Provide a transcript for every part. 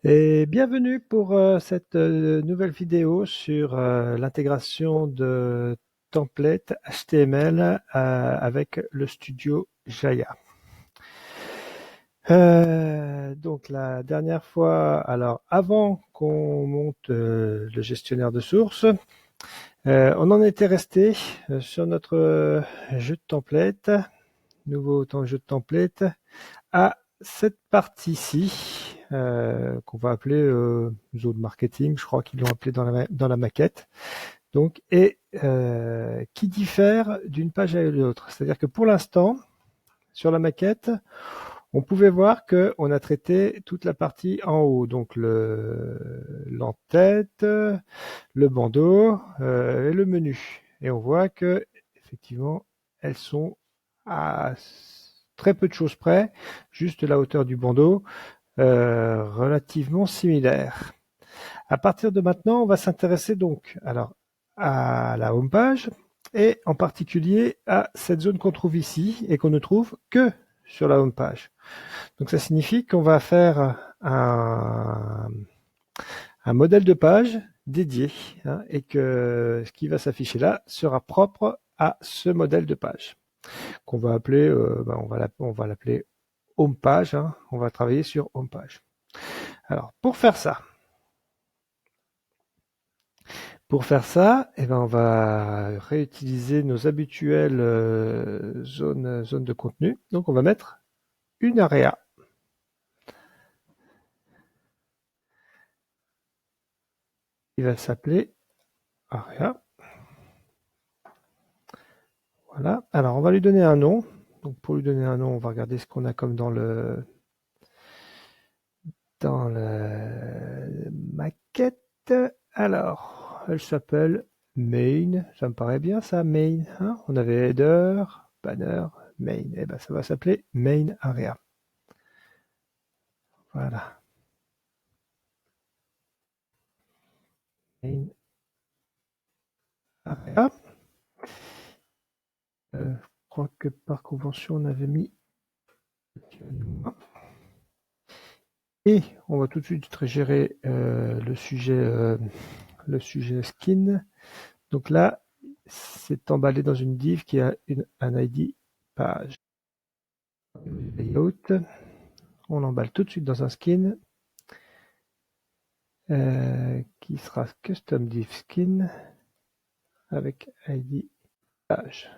Et bienvenue pour cette nouvelle vidéo sur l'intégration de templates HTML avec le studio Jaya. Donc la dernière fois, alors avant qu'on monte le gestionnaire de sources, on en était resté sur notre jeu de templates, nouveau jeu de templates, à cette partie-ci, qu'on va appeler zone marketing, je crois qu'ils l'ont appelé dans la maquette, donc, et qui diffère d'une page à l'autre. C'est-à-dire que pour l'instant, sur la maquette, on pouvait voir qu'on a traité toute la partie en haut, donc l'entête, le bandeau et le menu. Et on voit que effectivement, elles sont à très peu de choses près, juste la hauteur du bandeau, relativement similaire. À partir de maintenant, on va s'intéresser donc alors à la home page et en particulier à cette zone qu'on trouve ici et qu'on ne trouve que sur la home page. Donc ça signifie qu'on va faire un modèle de page dédié, hein, et que ce qui va s'afficher là sera propre à ce modèle de page qu'on va appeler, on va l'appeler home page, hein, on va travailler sur home page. Alors pour faire ça, eh ben, on va réutiliser nos habituelles zones de contenu. Donc on va mettre une area. Il va s'appeler area. Voilà. Alors on va lui donner un nom. Donc pour lui donner un nom, on va regarder ce qu'on a comme dans le maquette. Alors, elle s'appelle main. Ça me paraît bien ça, main. Hein, on avait header, banner, main. Et ben ça va s'appeler main area. Voilà. Main area. Je crois que par convention, on avait mis. Et on va tout de suite gérer le sujet skin. Donc là, c'est emballé dans une div qui a un ID page. Layout. On l'emballe tout de suite dans un skin qui sera custom div skin avec ID page.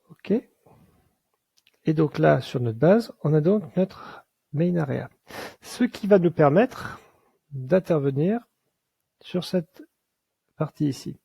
OK. Et donc là, sur notre base, on a donc notre main area. Ce qui va nous permettre d'intervenir sur cette partie ici.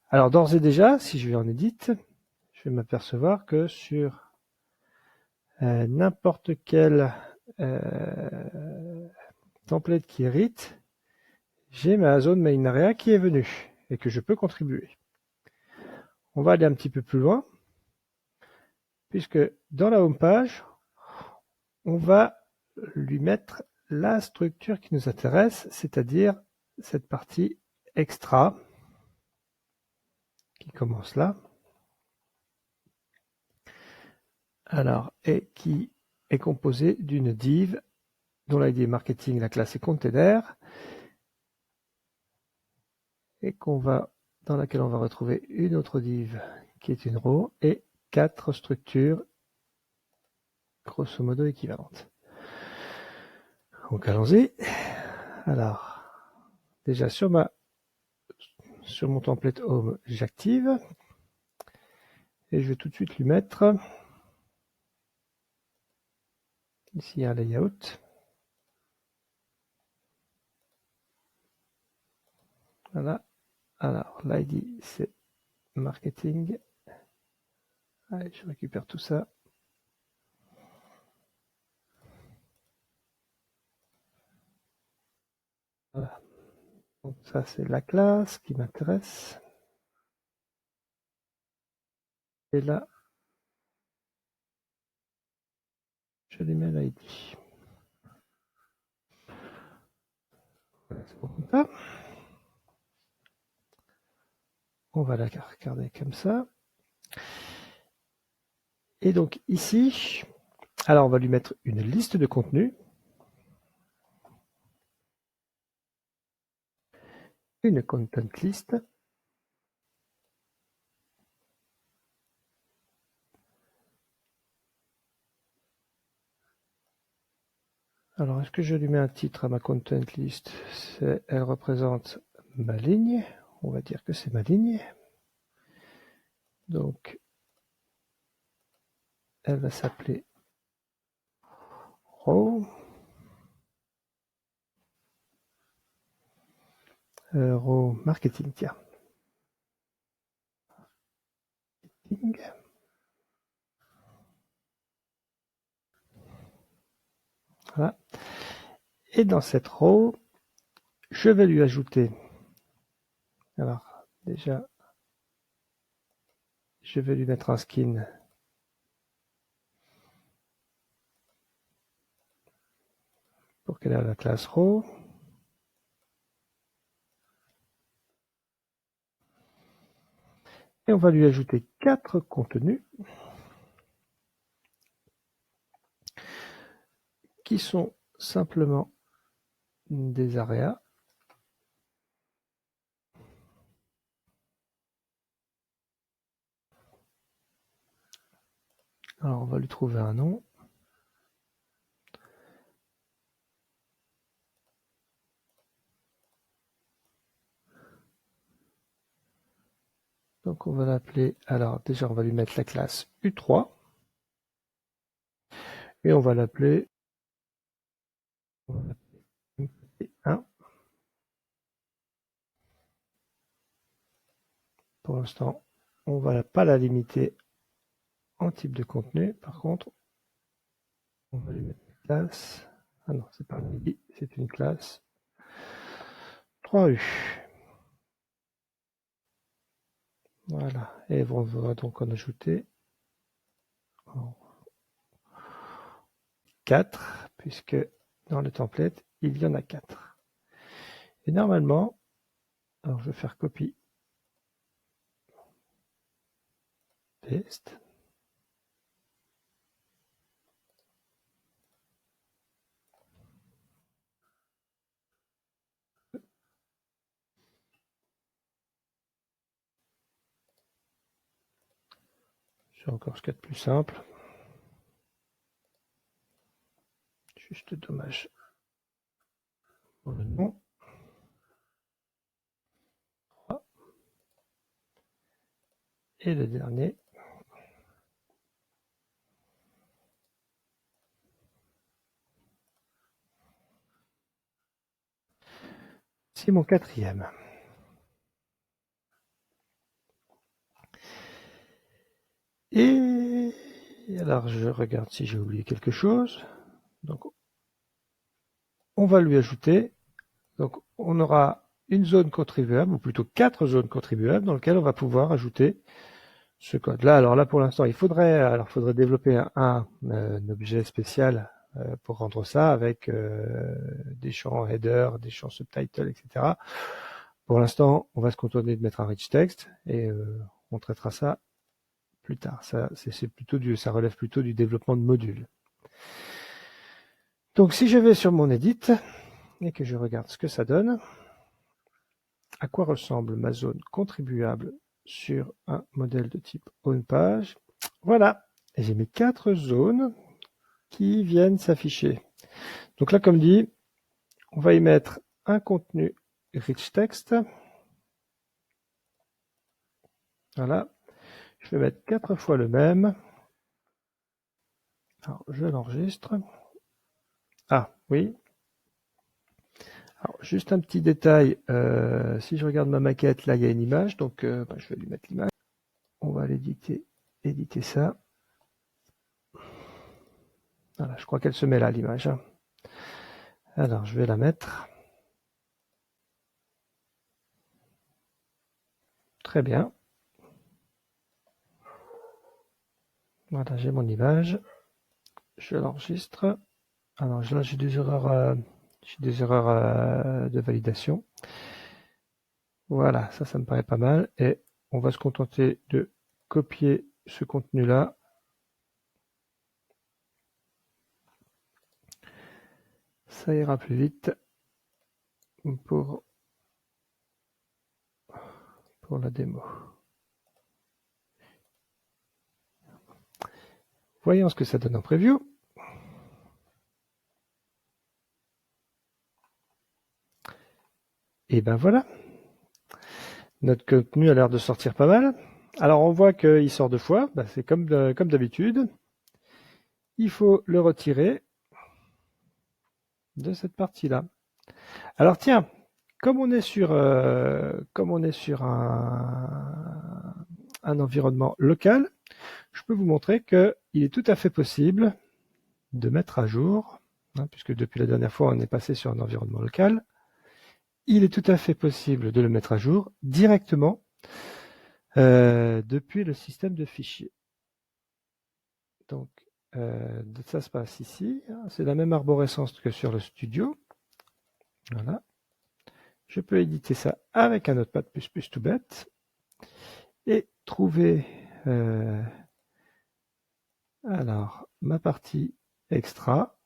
Alors d'ores et déjà, si je vais en edit, je vais m'apercevoir que sur n'importe quel template qui hérite, j'ai ma zone main area qui est venue et que je peux contribuer. On va aller un petit peu plus loin, puisque dans la home page, on va lui mettre la structure qui nous intéresse, c'est-à-dire cette partie extra qui commence là. Alors, et qui est composée d'une div dont l'ID est marketing, la classe est container, et dans laquelle on va retrouver une autre div qui est une row et 4 structures grosso modo équivalentes. Donc allons-y. Alors, déjà sur mon template home, j'active et je vais tout de suite lui mettre ici un layout. Voilà. Alors, l'ID, c'est marketing. Allez, je récupère tout ça. Voilà. Donc ça, c'est la classe qui m'intéresse. Et là, je lui mets l'ID. Voilà, c'est bon comme ça. on va la garder comme ça. Et donc ici, alors on va lui mettre une liste de contenu. Une content list. Alors, est-ce que je lui mets un titre à ma content list? Elle représente ma ligne. On va dire que c'est ma ligne. Donc, elle va s'appeler row. Row marketing, tiens. Voilà. Et dans cette row, je vais lui ajouter, alors déjà, je vais lui mettre un skin pour qu'elle ait la classe row. Et on va lui ajouter 4 contenus qui sont simplement des areas. Alors on va lui trouver un nom. Donc on va l'appeler, alors déjà on va lui mettre la classe U3. Et on va l'appeler 1. Pour l'instant, on ne va pas la limiter en type de contenu. Par contre, on va lui mettre une classe. Ah non, c'est pas lui, c'est une classe 3U. Voilà. Et on va donc en ajouter 4, puisque dans le template, il y en a 4. Et normalement, alors je vais faire copie, paste. C'est encore ce qu'il y a de plus simple. Juste dommage pour le nom. Et le dernier. C'est mon 4e. Et alors je regarde si j'ai oublié quelque chose. Donc on va lui ajouter, donc on aura une zone contribuable, ou plutôt 4 zones contribuables dans lesquelles on va pouvoir ajouter ce code. Là, alors là pour l'instant, il faudrait développer un objet spécial pour rendre ça avec des champs header, des champs subtitle, etc. Pour l'instant, on va se contenter de mettre un rich text et on traitera ça plus tard. Ça relève plutôt du développement de modules. Donc si je vais sur mon edit et que je regarde ce que ça donne, à quoi ressemble ma zone contribuable sur un modèle de type homepage. Voilà, et j'ai mes 4 zones qui viennent s'afficher. Donc là, comme dit, on va y mettre un contenu rich text. Voilà, je vais mettre 4 fois le même. Alors, je l'enregistre. Ah, oui. Alors, juste un petit détail, si je regarde ma maquette, là, il y a une image, donc je vais lui mettre l'image. On va l'éditer, éditer ça. Voilà, je crois qu'elle se met là, l'image. Alors, je vais la mettre. Très bien. Voilà, j'ai mon image. Je l'enregistre. Alors là, j'ai des erreurs de validation. Voilà, ça me paraît pas mal. Et on va se contenter de copier ce contenu-là. Ça ira plus vite pour la démo. Voyons ce que ça donne en preview. Et ben voilà. Notre contenu a l'air de sortir pas mal. Alors on voit qu'il sort 2 fois, c'est comme d'habitude. Il faut le retirer de cette partie-là. Alors tiens, comme on est sur un environnement local, je peux vous montrer qu'il est tout à fait possible de mettre à jour, puisque depuis la dernière fois on est passé sur un environnement local, il est tout à fait possible de le mettre à jour directement depuis le système de fichiers. Donc ça se passe ici, c'est la même arborescence que sur le studio. Voilà. Je peux éditer ça avec un Notepad++ tout bête et trouver alors ma partie extra,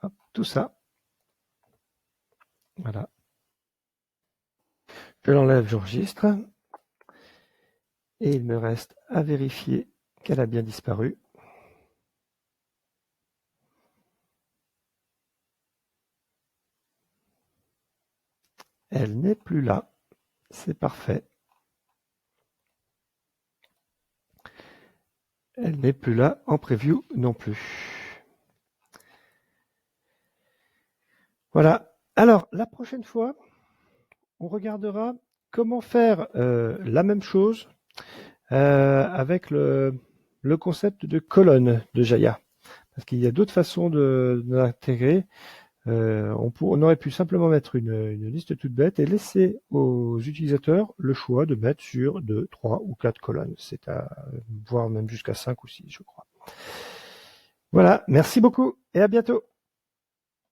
hop, tout ça. Voilà. Je l'enlève, j'enregistre. Et il me reste à vérifier qu'elle a bien disparu. Elle n'est plus là. C'est parfait. Elle n'est plus là en preview non plus. Voilà. Alors, la prochaine fois, on regardera comment faire la même chose avec le concept de colonne de Jaya. Parce qu'il y a d'autres façons de l'intégrer. On aurait pu simplement mettre une liste toute bête et laisser aux utilisateurs le choix de mettre sur 2, 3 ou 4 colonnes. C'est à voire même jusqu'à 5 ou 6, je crois. Voilà, merci beaucoup et à bientôt.